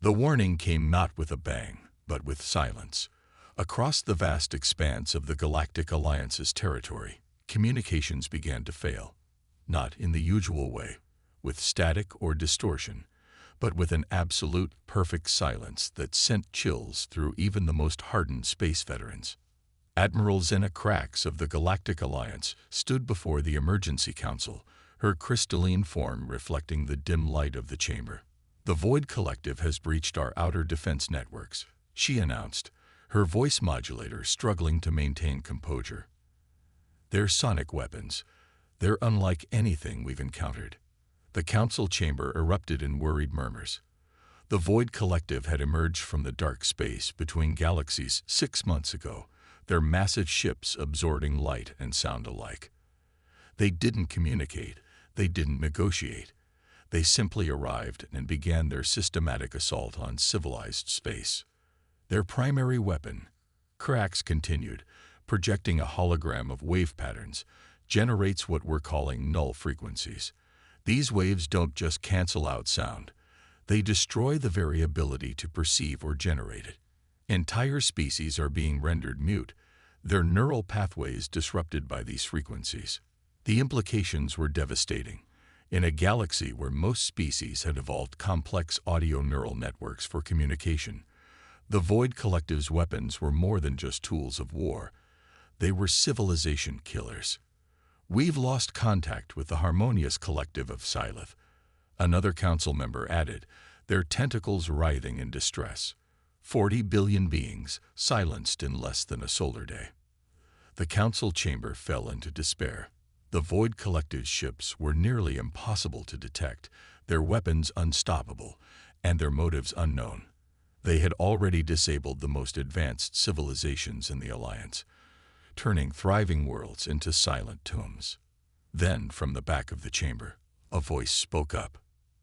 The warning came not with a bang, but with silence. Across the vast expanse of the Galactic Alliance's territory, communications began to fail, not in the usual way, with static or distortion, but with an absolute, perfect silence that sent chills through even the most hardened space veterans. Admiral Zena Krax of the Galactic Alliance stood before the Emergency Council, her crystalline form reflecting the dim light of the chamber. "The Void Collective has breached our outer defense networks," she announced, her voice modulator struggling to maintain composure. "They're sonic weapons. They're unlike anything we've encountered." The council chamber erupted in worried murmurs. The Void Collective had emerged from the dark space between galaxies 6 months ago, their massive ships absorbing light and sound alike. They didn't communicate, they didn't negotiate. They simply arrived and began their systematic assault on civilized space. Their primary weapon, Krax continued, projecting a hologram of wave patterns, generates what we're calling null frequencies. These waves don't just cancel out sound, they destroy the very ability to perceive or generate it. Entire species are being rendered mute, their neural pathways disrupted by these frequencies. The implications were devastating. In a galaxy where most species had evolved complex audio neural networks for communication, the Void Collective's weapons were more than just tools of war. They were civilization killers. "We've lost contact with the harmonious collective of Sylith," another council member added, their tentacles writhing in distress. 40 billion beings silenced in less than a solar day. The council chamber fell into despair. The Void Collective's ships were nearly impossible to detect, their weapons unstoppable, and their motives unknown. They had already disabled the most advanced civilizations in the Alliance, turning thriving worlds into silent tombs. Then, from the back of the chamber, a voice spoke up.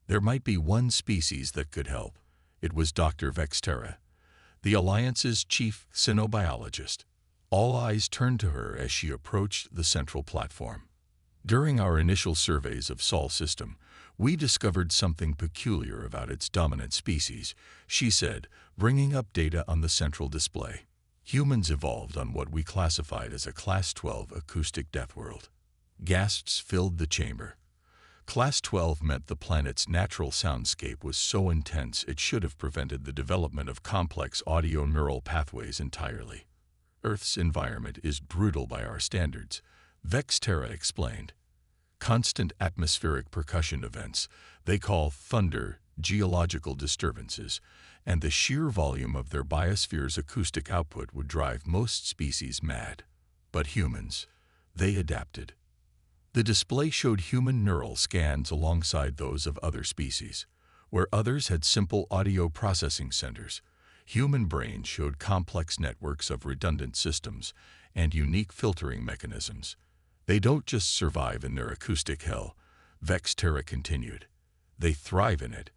There might be one species that could help. It was Dr. Vexterra, the Alliance's chief xenobiologist. All eyes turned to her as she approached the central platform. "During our initial surveys of Sol system, we discovered something peculiar about its dominant species," she said, bringing up data on the central display. "Humans evolved on what we classified as a Class 12 acoustic death world." Gasps filled the chamber. Class 12 meant the planet's natural soundscape was so intense it should have prevented the development of complex audio neural pathways entirely. "Earth's environment is brutal by our standards," Vexterra explained. "Constant atmospheric percussion events, they call thunder, geological disturbances, and the sheer volume of their biosphere's acoustic output would drive most species mad. But humans, they adapted." The display showed human neural scans alongside those of other species. Where others had simple audio processing centers, human brains showed complex networks of redundant systems and unique filtering mechanisms. "They don't just survive in their acoustic hell," Vexterra continued. "They thrive in it.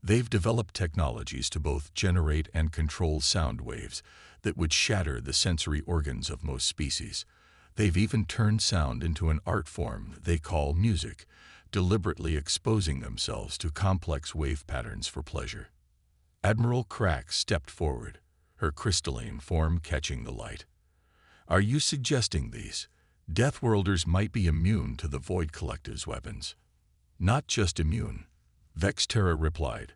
They've developed technologies to both generate and control sound waves that would shatter the sensory organs of most species. They've even turned sound into an art form they call music, deliberately exposing themselves to complex wave patterns for pleasure." Admiral Krax stepped forward, her crystalline form catching the light. "Are you suggesting these Deathworlders might be immune to the Void Collective's weapons?" "Not just immune," Vexterra replied.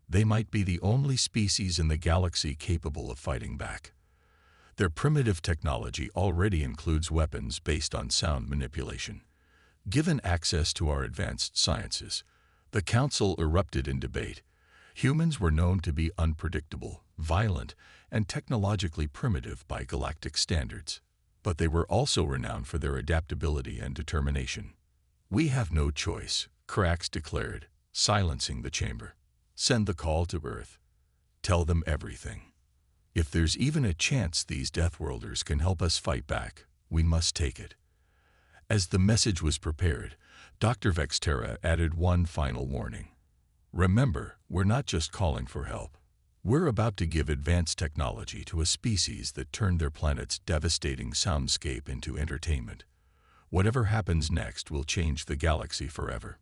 "They might be the only species in the galaxy capable of fighting back. Their primitive technology already includes weapons based on sound manipulation. Given access to our advanced sciences, the Council erupted in debate. Humans were known to be unpredictable, violent, and technologically primitive by galactic standards. But they were also renowned for their adaptability and determination. "We have no choice," Krax declared, silencing the chamber. "Send the call to Earth. Tell them everything. If there's even a chance these Deathworlders can help us fight back, we must take it." As the message was prepared, Dr. Vexterra added one final warning. "Remember, we're not just calling for help. We're about to give advanced technology to a species that turned their planet's devastating soundscape into entertainment. Whatever happens next will change the galaxy forever."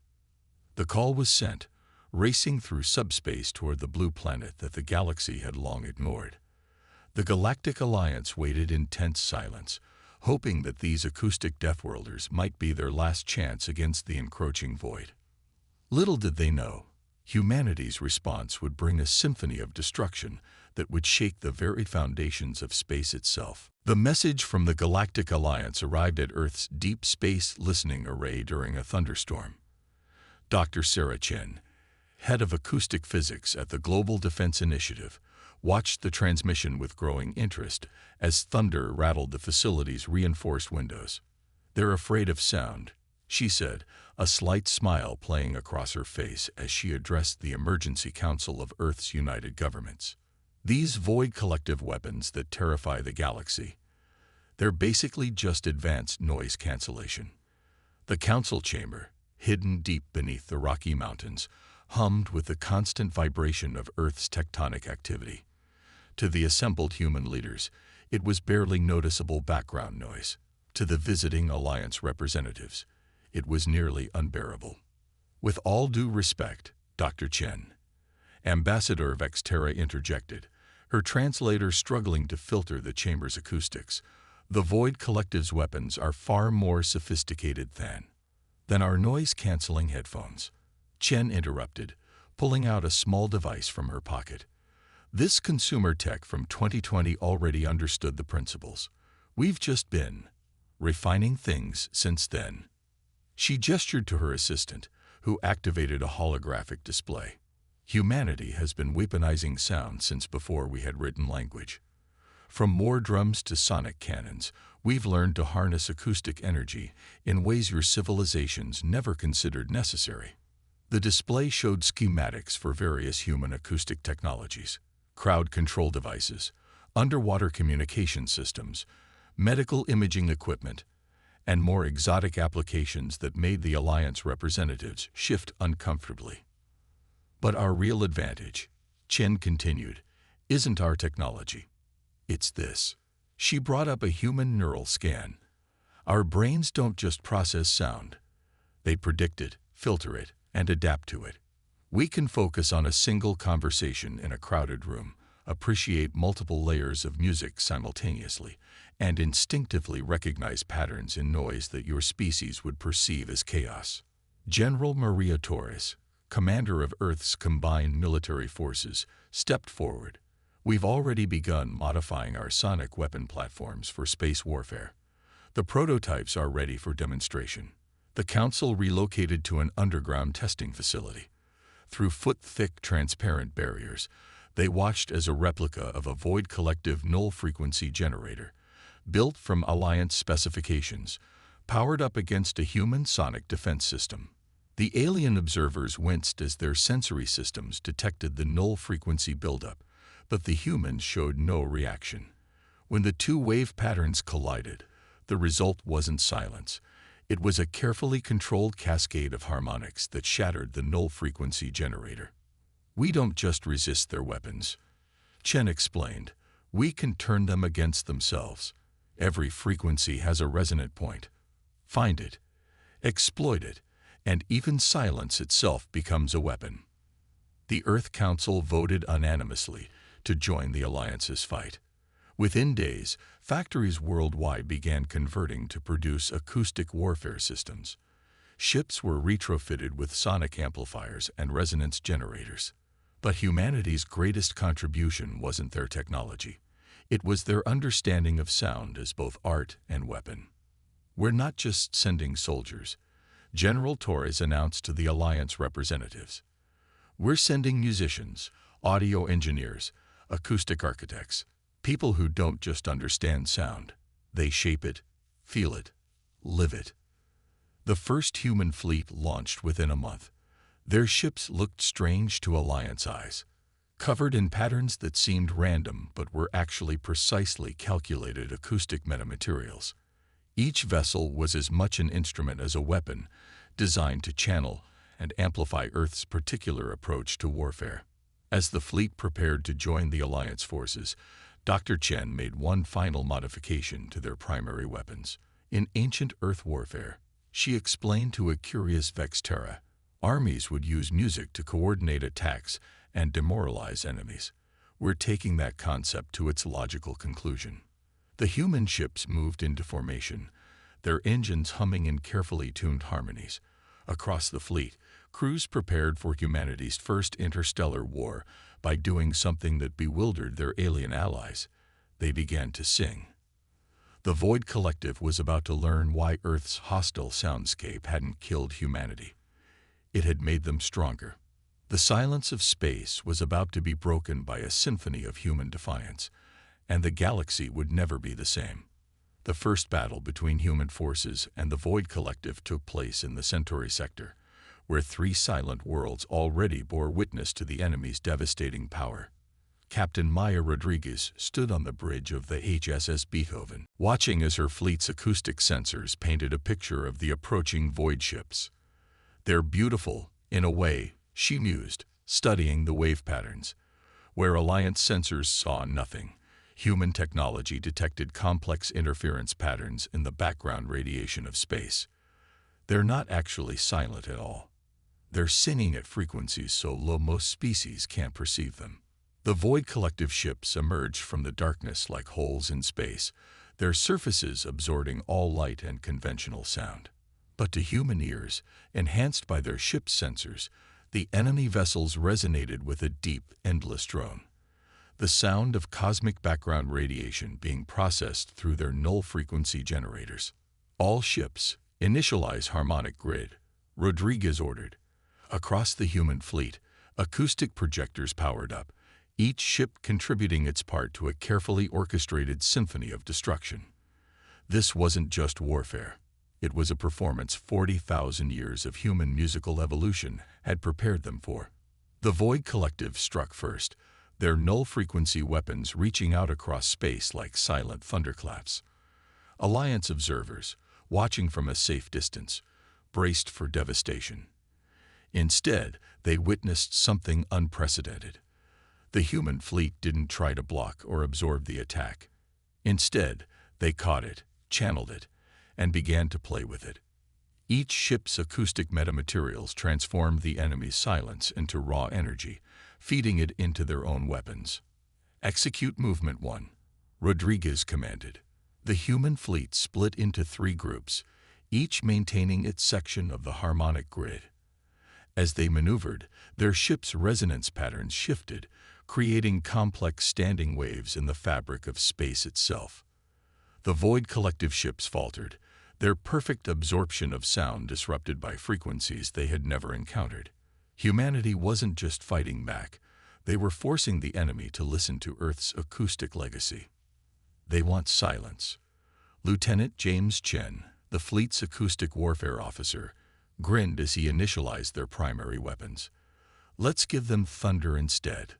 The call was sent, racing through subspace toward the blue planet that the galaxy had long ignored. The Galactic Alliance waited in tense silence, hoping that these acoustic Deathworlders might be their last chance against the encroaching void. Little did they know, humanity's response would bring a symphony of destruction that would shake the very foundations of space itself. The message from the Galactic Alliance arrived at Earth's Deep Space Listening Array during a thunderstorm. Dr. Sarah Chen, head of acoustic physics at the Global Defense Initiative, watched the transmission with growing interest as thunder rattled the facility's reinforced windows. "They're afraid of sound," she said, a slight smile playing across her face as she addressed the Emergency Council of Earth's United Governments. "These void collective weapons that terrify the galaxy, they're basically just advanced noise cancellation." The council chamber, hidden deep beneath the Rocky Mountains, hummed with the constant vibration of Earth's tectonic activity. To the assembled human leaders, it was barely noticeable background noise. To the visiting Alliance representatives, it was nearly unbearable. "With all due respect, Dr. Chen," Ambassador Vexterra interjected, her translator struggling to filter the chamber's acoustics, "the Void Collective's weapons are far more sophisticated than our noise-canceling headphones." Chen interrupted, pulling out a small device from her pocket. "This consumer tech from 2020 already understood the principles. We've just been refining things since then." She gestured to her assistant, who activated a holographic display. "Humanity has been weaponizing sound since before we had written language. From war drums to sonic cannons, we've learned to harness acoustic energy in ways your civilizations never considered necessary." The display showed schematics for various human acoustic technologies: crowd control devices, underwater communication systems, medical imaging equipment, and more exotic applications that made the Alliance representatives shift uncomfortably. "But our real advantage," Chen continued, "isn't our technology. It's this." She brought up a human neural scan. "Our brains don't just process sound. They predict it, filter it, and adapt to it. We can focus on a single conversation in a crowded room, appreciate multiple layers of music simultaneously, and instinctively recognize patterns in noise that your species would perceive as chaos." General Maria Torres, commander of Earth's combined military forces, stepped forward. "We've already begun modifying our sonic weapon platforms for space warfare. The prototypes are ready for demonstration." The council relocated to an underground testing facility. Through foot-thick transparent barriers, they watched as a replica of a Void Collective null-frequency generator, built from Alliance specifications, powered up against a human sonic defense system. The alien observers winced as their sensory systems detected the null-frequency buildup, but the humans showed no reaction. When the two wave patterns collided, the result wasn't silence. It was a carefully controlled cascade of harmonics that shattered the null-frequency generator. "We don't just resist their weapons," Chen explained. "We can turn them against themselves. Every frequency has a resonant point. Find it, exploit it, and even silence itself becomes a weapon." The Earth Council voted unanimously to join the Alliance's fight. Within days, factories worldwide began converting to produce acoustic warfare systems. Ships were retrofitted with sonic amplifiers and resonance generators. But humanity's greatest contribution wasn't their technology. It was their understanding of sound as both art and weapon. "We're not just sending soldiers," General Torres announced to the Alliance representatives. "We're sending musicians, audio engineers, acoustic architects, people who don't just understand sound. They shape it, feel it, live it." The first human fleet launched within a month. Their ships looked strange to Alliance eyes, covered in patterns that seemed random but were actually precisely calculated acoustic metamaterials. Each vessel was as much an instrument as a weapon, designed to channel and amplify Earth's particular approach to warfare. As the fleet prepared to join the Alliance forces, Dr. Chen made one final modification to their primary weapons. In ancient Earth warfare, she explained to a curious Vexterra, Armies would use music to coordinate attacks and demoralize enemies. We're taking that concept to its logical conclusion. The human ships moved into formation, their engines humming in carefully tuned harmonies. Across the fleet, crews prepared for humanity's first interstellar war by doing something that bewildered their alien allies. They began to sing. The Void Collective was about to learn why Earth's hostile soundscape hadn't killed humanity. It had made them stronger. The silence of space was about to be broken by a symphony of human defiance, and the galaxy would never be the same. The first battle between human forces and the Void Collective took place in the Centauri sector, where three silent worlds already bore witness to the enemy's devastating power. Captain Maya Rodriguez stood on the bridge of the HSS Beethoven, watching as her fleet's acoustic sensors painted a picture of the approaching void ships. "They're beautiful, in a way," she mused, studying the wave patterns. Where Alliance sensors saw nothing, human technology detected complex interference patterns in the background radiation of space. They're not actually silent at all. They're singing at frequencies so low most species can't perceive them. The Void Collective ships emerged from the darkness like holes in space, their surfaces absorbing all light and conventional sound. But to human ears, enhanced by their ship's sensors, the enemy vessels resonated with a deep, endless drone. The sound of cosmic background radiation being processed through their null-frequency generators. "All ships, initialize harmonic grid," Rodriguez ordered. Across the human fleet, acoustic projectors powered up, each ship contributing its part to a carefully orchestrated symphony of destruction. This wasn't just warfare. It was a performance 40,000 years of human musical evolution had prepared them for. The Void Collective struck first, their null-frequency weapons reaching out across space like silent thunderclaps. Alliance observers, watching from a safe distance, braced for devastation. Instead, they witnessed something unprecedented. The human fleet didn't try to block or absorb the attack. Instead, they caught it, channeled it, and began to play with it. Each ship's acoustic metamaterials transformed the enemy's silence into raw energy, feeding it into their own weapons. "Execute Movement 1," Rodriguez commanded. The human fleet split into 3 groups, each maintaining its section of the harmonic grid. As they maneuvered, their ship's resonance patterns shifted, creating complex standing waves in the fabric of space itself. The Void Collective ships faltered, their perfect absorption of sound disrupted by frequencies they had never encountered. Humanity wasn't just fighting back, they were forcing the enemy to listen to Earth's acoustic legacy. "They want silence." Lieutenant James Chen, the fleet's acoustic warfare officer, grinned as he initialized their primary weapons. "Let's give them thunder instead."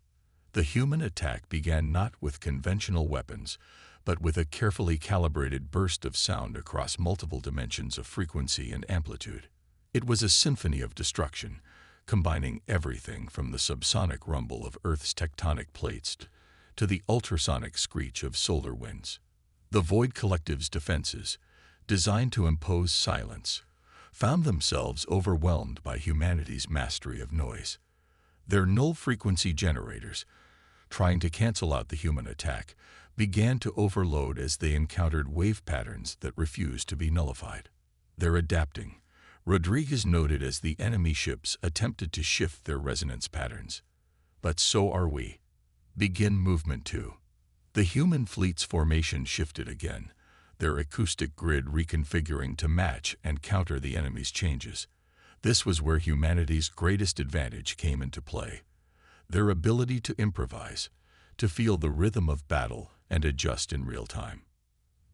The human attack began not with conventional weapons, but with a carefully calibrated burst of sound across multiple dimensions of frequency and amplitude. It was a symphony of destruction, combining everything from the subsonic rumble of Earth's tectonic plates to the ultrasonic screech of solar winds. The Void Collective's defenses, designed to impose silence, found themselves overwhelmed by humanity's mastery of noise. Their null-frequency generators, trying to cancel out the human attack, began to overload as they encountered wave patterns that refused to be nullified. "They're adapting," Rodriguez noted as the enemy ships attempted to shift their resonance patterns. "But so are we. Begin Movement 2." The human fleet's formation shifted again, their acoustic grid reconfiguring to match and counter the enemy's changes. This was where humanity's greatest advantage came into play. Their ability to improvise, to feel the rhythm of battle and adjust in real time.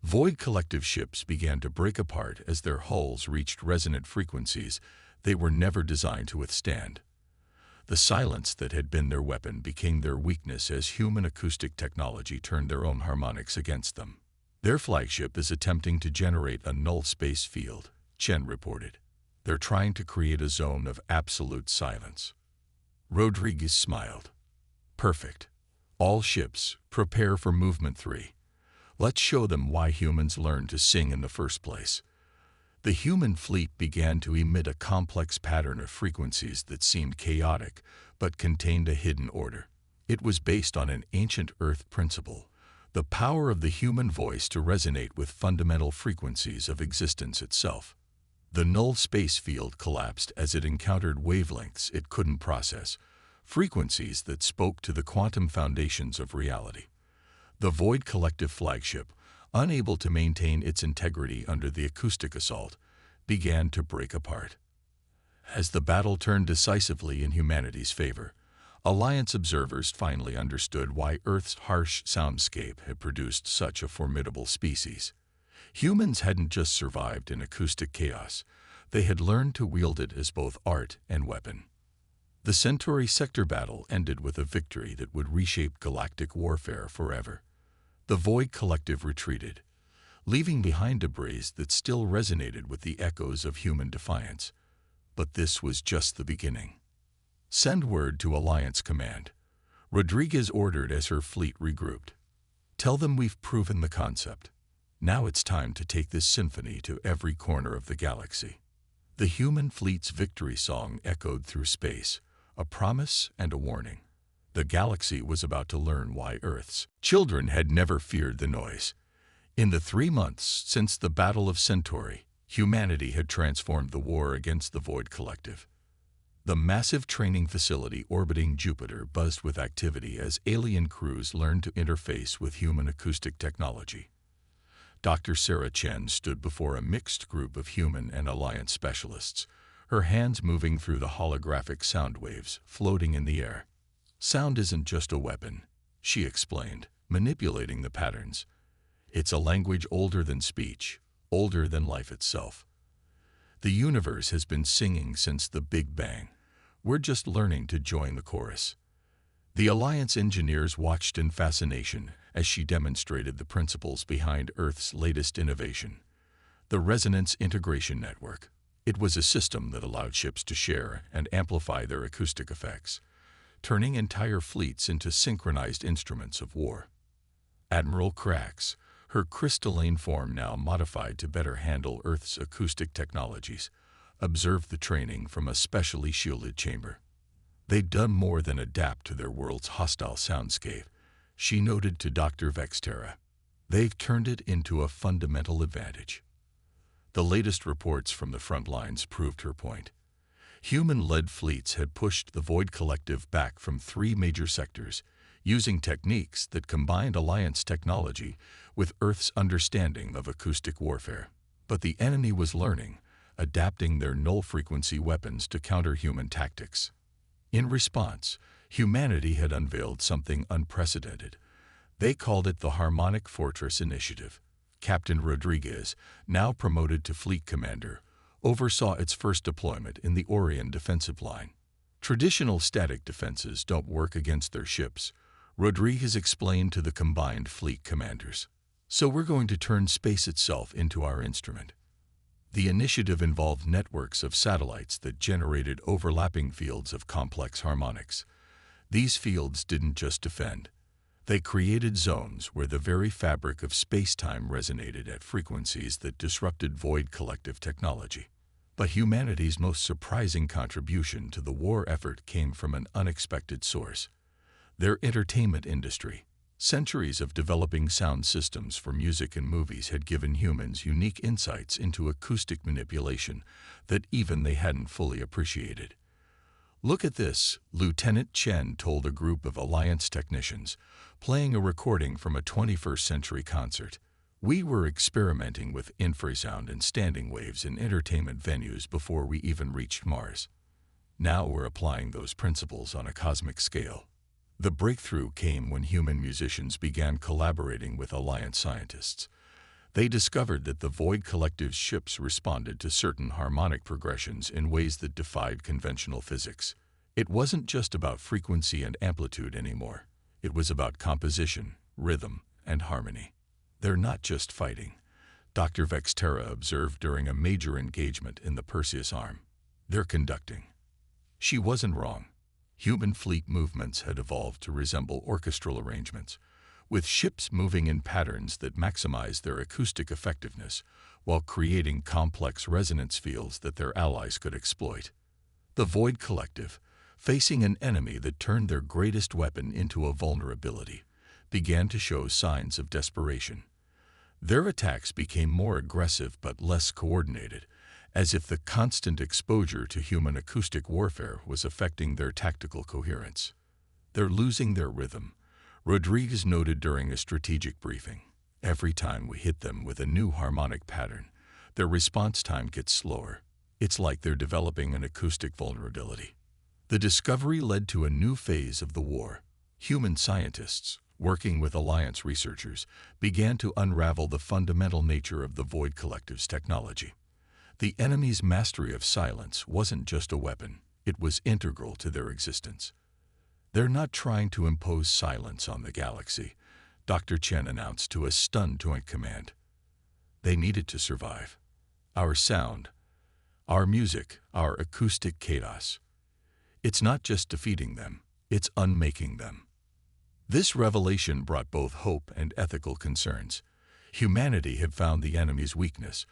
Void Collective ships began to break apart as their hulls reached resonant frequencies they were never designed to withstand. The silence that had been their weapon became their weakness as human acoustic technology turned their own harmonics against them. "Their flagship is attempting to generate a null space field," Chen reported. "They're trying to create a zone of absolute silence." Rodriguez smiled. "Perfect. All ships, prepare for Movement 3. Let's show them why humans learned to sing in the first place." The human fleet began to emit a complex pattern of frequencies that seemed chaotic but contained a hidden order. It was based on an ancient Earth principle, the power of the human voice to resonate with fundamental frequencies of existence itself. The null space field collapsed as it encountered wavelengths it couldn't process, frequencies that spoke to the quantum foundations of reality. The Void Collective flagship, unable to maintain its integrity under the acoustic assault, began to break apart. As the battle turned decisively in humanity's favor, Alliance observers finally understood why Earth's harsh soundscape had produced such a formidable species. Humans hadn't just survived in acoustic chaos, they had learned to wield it as both art and weapon. The Centauri sector battle ended with a victory that would reshape galactic warfare forever. The Void Collective retreated, leaving behind debris that still resonated with the echoes of human defiance. But this was just the beginning. "Send word to Alliance Command," Rodriguez ordered as her fleet regrouped. "Tell them we've proven the concept. Now it's time to take this symphony to every corner of the galaxy." The human fleet's victory song echoed through space, a promise and a warning. The galaxy was about to learn why Earth's children had never feared the noise. In the 3 months since the Battle of Centauri, humanity had transformed the war against the Void Collective. The massive training facility orbiting Jupiter buzzed with activity as alien crews learned to interface with human acoustic technology. Dr. Sarah Chen stood before a mixed group of human and Alliance specialists, her hands moving through the holographic sound waves floating in the air. "Sound isn't just a weapon," she explained, manipulating the patterns. "It's a language older than speech, older than life itself. The universe has been singing since the Big Bang. We're just learning to join the chorus." The Alliance engineers watched in fascination as she demonstrated the principles behind Earth's latest innovation, the Resonance Integration Network. It was a system that allowed ships to share and amplify their acoustic effects, turning entire fleets into synchronized instruments of war. Admiral Krax, her crystalline form now modified to better handle Earth's acoustic technologies, observed the training from a specially shielded chamber. "They'd done more than adapt to their world's hostile soundscape," she noted to Dr. Vexterra. "They've turned it into a fundamental advantage." The latest reports from the front lines proved her point. Human-led fleets had pushed the Void Collective back from 3 major sectors, using techniques that combined Alliance technology with Earth's understanding of acoustic warfare. But the enemy was learning, adapting their null-frequency weapons to counter human tactics. In response, humanity had unveiled something unprecedented. They called it the Harmonic Fortress Initiative. Captain Rodriguez, now promoted to fleet commander, oversaw its first deployment in the Orion defensive line. "Traditional static defenses don't work against their ships," Rodriguez explained to the combined fleet commanders. "So we're going to turn space itself into our instrument." The initiative involved networks of satellites that generated overlapping fields of complex harmonics. These fields didn't just defend. They created zones where the very fabric of space-time resonated at frequencies that disrupted Void Collective technology. But humanity's most surprising contribution to the war effort came from an unexpected source: their entertainment industry. Centuries of developing sound systems for music and movies had given humans unique insights into acoustic manipulation that even they hadn't fully appreciated. "Look at this," Lieutenant Chen told a group of Alliance technicians, playing a recording from a 21st century concert. "We were experimenting with infrasound and standing waves in entertainment venues before we even reached Mars. Now we're applying those principles on a cosmic scale." The breakthrough came when human musicians began collaborating with Alliance scientists. They discovered that the Void Collective's ships responded to certain harmonic progressions in ways that defied conventional physics. It wasn't just about frequency and amplitude anymore. It was about composition, rhythm, and harmony. "They're not just fighting," Dr. Vexterra observed during a major engagement in the Perseus Arm. "They're conducting." She wasn't wrong. Human fleet movements had evolved to resemble orchestral arrangements, with ships moving in patterns that maximize their acoustic effectiveness while creating complex resonance fields that their allies could exploit. The Void Collective, facing an enemy that turned their greatest weapon into a vulnerability, began to show signs of desperation. Their attacks became more aggressive but less coordinated, as if the constant exposure to human acoustic warfare was affecting their tactical coherence. "They're losing their rhythm," Rodriguez noted during a strategic briefing. "Every time we hit them with a new harmonic pattern, their response time gets slower. It's like they're developing an acoustic vulnerability." The discovery led to a new phase of the war. Human scientists, working with Alliance researchers, began to unravel the fundamental nature of the Void Collective's technology. The enemy's mastery of silence wasn't just a weapon, it was integral to their existence. "They're not trying to impose silence on the galaxy," Dr. Chen announced to a stunned Joint Command. "They need it to survive. Our sound, our music, our acoustic chaos. It's not just defeating them, it's unmaking them." This revelation brought both hope and ethical concerns. Humanity had found the enemy's weakness,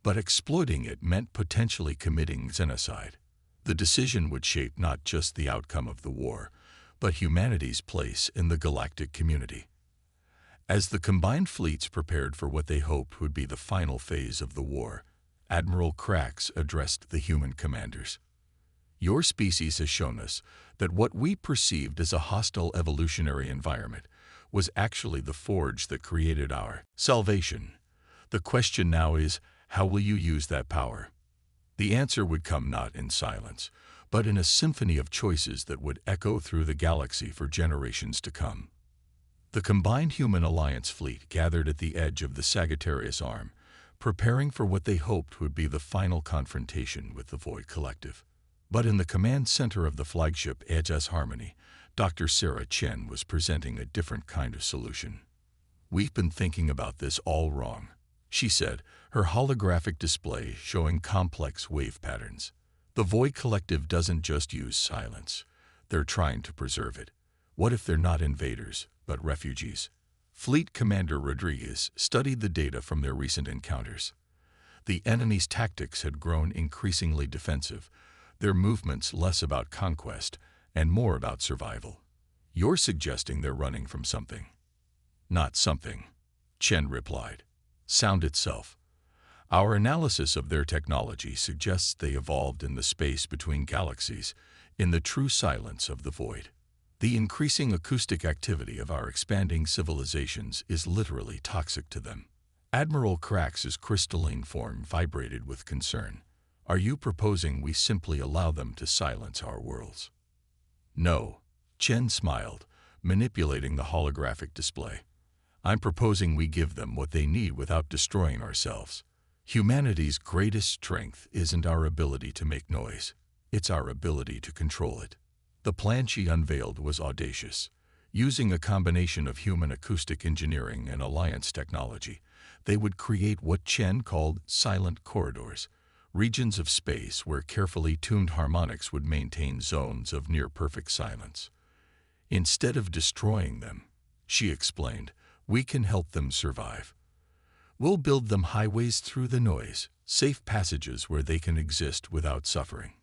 but exploiting it meant potentially committing genocide. The decision would shape not just the outcome of the war, but humanity's place in the galactic community. As the combined fleets prepared for what they hoped would be the final phase of the war, Admiral Krax addressed the human commanders. "Your species has shown us that what we perceived as a hostile evolutionary environment was actually the forge that created our salvation. The question now is, how will you use that power?" The answer would come not in silence, but in a symphony of choices that would echo through the galaxy for generations to come. The combined Human Alliance fleet gathered at the edge of the Sagittarius Arm, preparing for what they hoped would be the final confrontation with the Void Collective. But in the command center of the flagship HS Harmony, Dr. Sarah Chen was presenting a different kind of solution. "We've been thinking about this all wrong," she said, her holographic display showing complex wave patterns. "The Void Collective doesn't just use silence. They're trying to preserve it. What if they're not invaders, but refugees?" Fleet Commander Rodriguez studied the data from their recent encounters. The enemy's tactics had grown increasingly defensive, their movements less about conquest and more about survival. "You're suggesting they're running from something." "Not something," Chen replied. "Sound itself. Our analysis of their technology suggests they evolved in the space between galaxies, in the true silence of the void. The increasing acoustic activity of our expanding civilizations is literally toxic to them." Admiral Krax's crystalline form vibrated with concern. "Are you proposing we simply allow them to silence our worlds?" "No," Chen smiled, manipulating the holographic display. "I'm proposing we give them what they need without destroying ourselves. Humanity's greatest strength isn't our ability to make noise, it's our ability to control it." The plan she unveiled was audacious. Using a combination of human acoustic engineering and Alliance technology, they would create what Chen called silent corridors, regions of space where carefully tuned harmonics would maintain zones of near-perfect silence. "Instead of destroying them," she explained, "we can help them survive. We'll build them highways through the noise, safe passages where they can exist without suffering."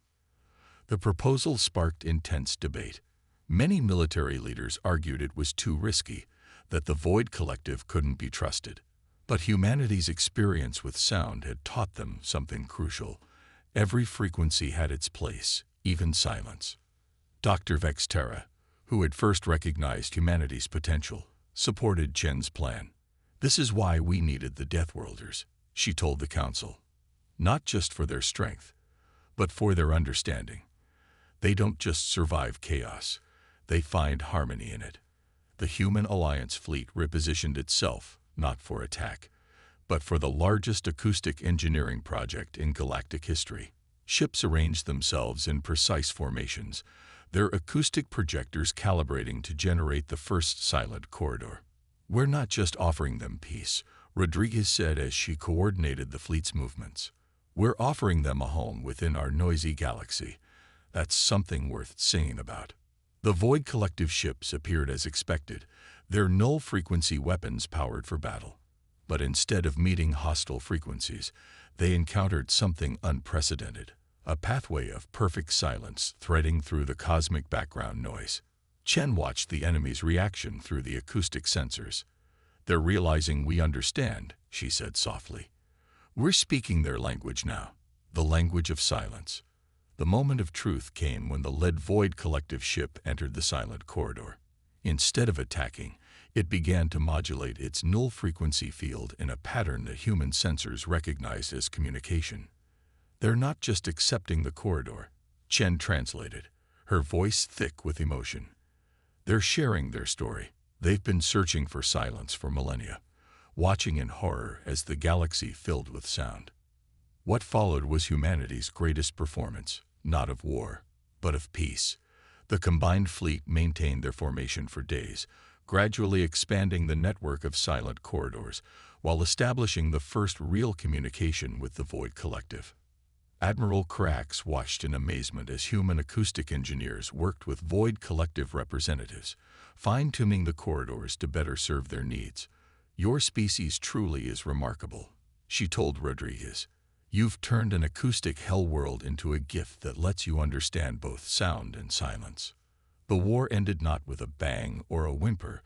The proposal sparked intense debate. Many military leaders argued it was too risky, that the Void Collective couldn't be trusted. But humanity's experience with sound had taught them something crucial. Every frequency had its place, even silence. Dr. Vexterra, who had first recognized humanity's potential, supported Chen's plan. "This is why we needed the Deathworlders," she told the Council. "Not just for their strength, but for their understanding. They don't just survive chaos, they find harmony in it." The Human Alliance fleet repositioned itself, not for attack, but for the largest acoustic engineering project in galactic history. Ships arranged themselves in precise formations, their acoustic projectors calibrating to generate the first silent corridor. "We're not just offering them peace," Rodriguez said as she coordinated the fleet's movements. "We're offering them a home within our noisy galaxy. That's something worth singing about." The Void Collective ships appeared as expected, their null-frequency weapons powered for battle. But instead of meeting hostile frequencies, they encountered something unprecedented, a pathway of perfect silence threading through the cosmic background noise. Chen watched the enemy's reaction through the acoustic sensors. "They're realizing we understand," she said softly. "We're speaking their language now, the language of silence." The moment of truth came when the lead Void Collective ship entered the silent corridor. Instead of attacking, it began to modulate its null-frequency field in a pattern that human sensors recognized as communication. "They're not just accepting the corridor," Chen translated, her voice thick with emotion. "They're sharing their story. They've been searching for silence for millennia, watching in horror as the galaxy filled with sound." What followed was humanity's greatest performance, not of war, but of peace. The combined fleet maintained their formation for days, gradually expanding the network of silent corridors, while establishing the first real communication with the Void Collective. Admiral Krax watched in amazement as human acoustic engineers worked with Void Collective representatives, fine-tuning the corridors to better serve their needs. "Your species truly is remarkable," she told Rodriguez. "You've turned an acoustic hell world into a gift that lets you understand both sound and silence." The war ended not with a bang or a whimper,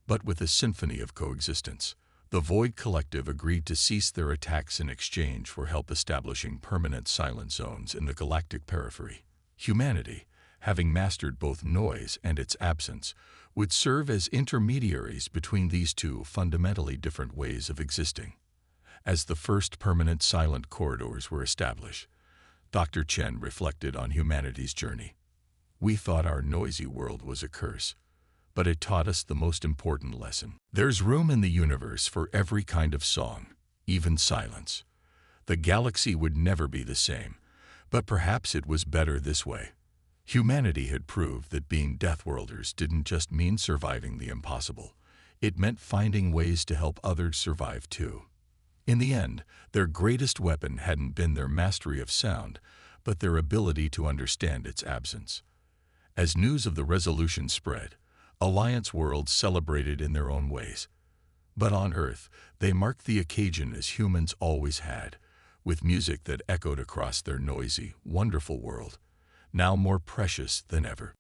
but with a symphony of coexistence. The Void Collective agreed to cease their attacks in exchange for help establishing permanent silent zones in the galactic periphery. Humanity, having mastered both noise and its absence, would serve as intermediaries between these two fundamentally different ways of existing. As the first permanent silent corridors were established, Dr. Chen reflected on humanity's journey. "We thought our noisy world was a curse, but it taught us the most important lesson. There's room in the universe for every kind of song, even silence." The galaxy would never be the same, but perhaps it was better this way. Humanity had proved that being Deathworlders didn't just mean surviving the impossible. It meant finding ways to help others survive too. In the end, their greatest weapon hadn't been their mastery of sound, but their ability to understand its absence. As news of the resolution spread, Alliance worlds celebrated in their own ways. But on Earth, they marked the occasion as humans always had, with music that echoed across their noisy, wonderful world, now more precious than ever.